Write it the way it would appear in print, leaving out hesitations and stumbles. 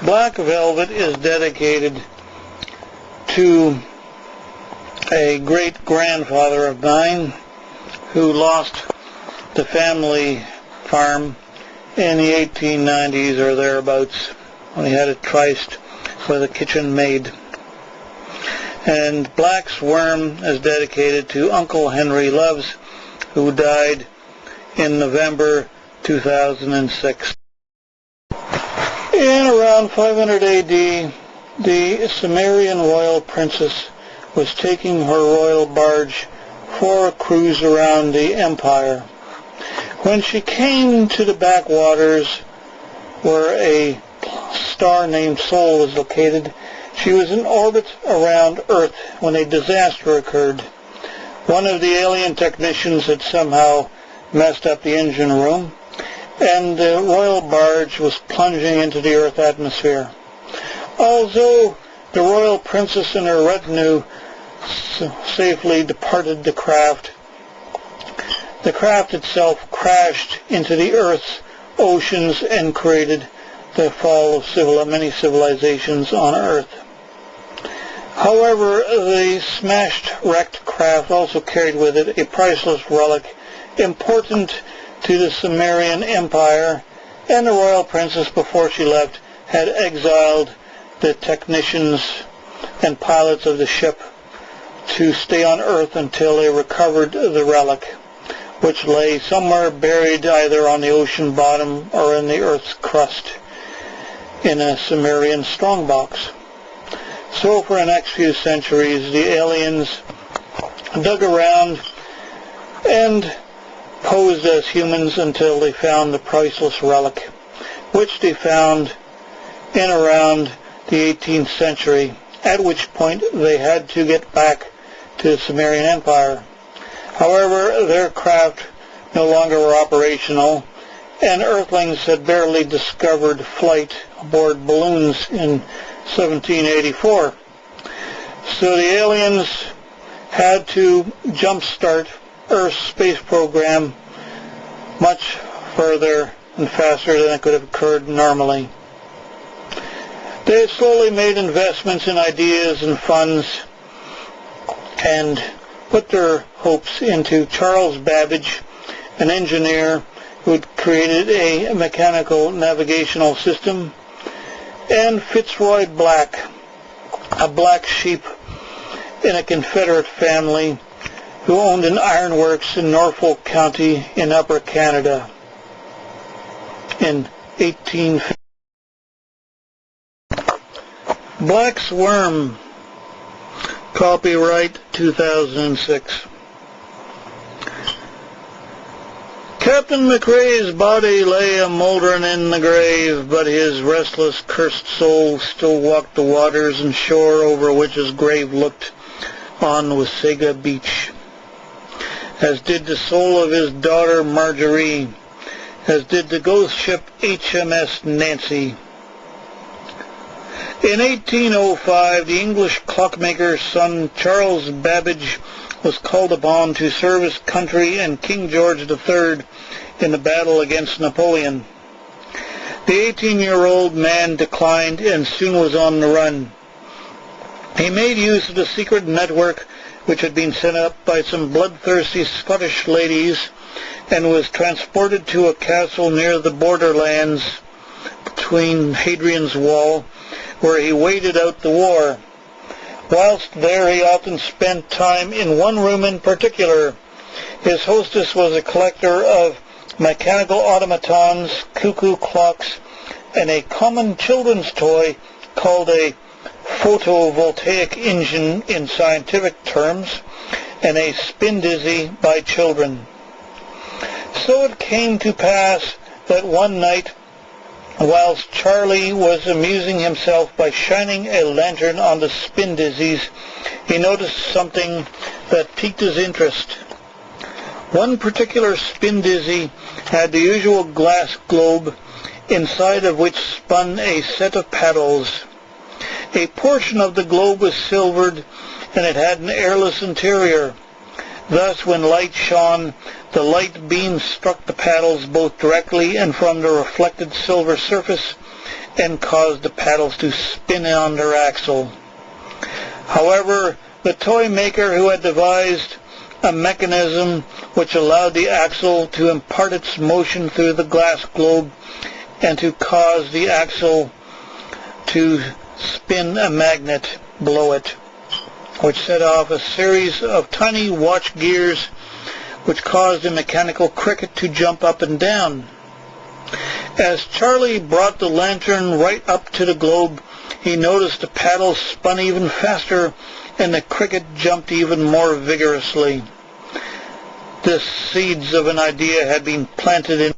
Black velvet is dedicated to a great-grandfather of mine who lost the family farm in the 1890s or thereabouts when he had it triced with a kitchen maid. And Black's worm is dedicated to Uncle Henry Loves, who died in November 2006. In around 500 AD, the Sumerian royal princess was taking her royal barge for a cruise around the empire. When she came to the backwaters where a star named Sol was located, she was in orbit around Earth when a disaster occurred. One of the alien technicians had somehow messed up the engine room, and the royal barge was plunging into the Earth atmosphere. Although the royal princess and her retinue safely departed the craft itself crashed into the Earth's oceans and created the fall of many civilizations on Earth. However, the smashed, wrecked craft also carried with it a priceless relic important to the Sumerian Empire, and the royal princess, before she left, had exiled the technicians and pilots of the ship to stay on Earth until they recovered the relic, which lay somewhere buried either on the ocean bottom or in the Earth's crust in a Sumerian strongbox. So for the next few centuries, the aliens dug around and posed as humans until they found the priceless relic, which they found in around the 18th century, at which point they had to get back to the Sumerian Empire. However, their craft no longer were operational, and Earthlings had barely discovered flight aboard balloons in 1784. So the aliens had to jumpstart Earth's space program much further and faster than it could have occurred normally. They had slowly made investments in ideas and funds and put their hopes into Charles Babbage, an engineer who had created a mechanical navigational system, and Fitzroy Black, a black sheep in a Confederate family who owned an ironworks in Norfolk County in Upper Canada in 1850. Black's Worm, copyright 2006. Captain McRae's body lay a-mouldering in the grave, but his restless, cursed soul still walked the waters and shore over which his grave looked on Wasaga Beach, as did the soul of his daughter Marjorie, as did the ghost ship HMS Nancy. In 1805, the English clockmaker's son Charles Babbage was called upon to serve his country and King George III in the battle against Napoleon. The 18-year-old man declined and soon was on the run. He made use of the secret network which had been set up by some bloodthirsty Scottish ladies and was transported to a castle near the borderlands between Hadrian's Wall, where he waited out the war. Whilst there, he often spent time in one room in particular. His hostess was a collector of mechanical automatons, cuckoo clocks, and a common children's toy called a photovoltaic engine in scientific terms, and a spin-dizzy by children. So it came to pass that one night, whilst Charlie was amusing himself by shining a lantern on the spin-dizzies, he noticed something that piqued his interest. One particular spin-dizzy had the usual glass globe, inside of which spun a set of paddles. A portion of the globe was silvered, and it had an airless interior. Thus, when light shone, the light beams struck the paddles both directly and from the reflected silver surface, and caused the paddles to spin on their axle. However, the toy maker who had devised a mechanism which allowed the axle to impart its motion through the glass globe and to cause the axle to spin a magnet below it, which set off a series of tiny watch gears which caused the mechanical cricket to jump up and down. As Charlie brought the lantern right up to the globe, he noticed the paddles spun even faster and the cricket jumped even more vigorously. The seeds of an idea had been planted in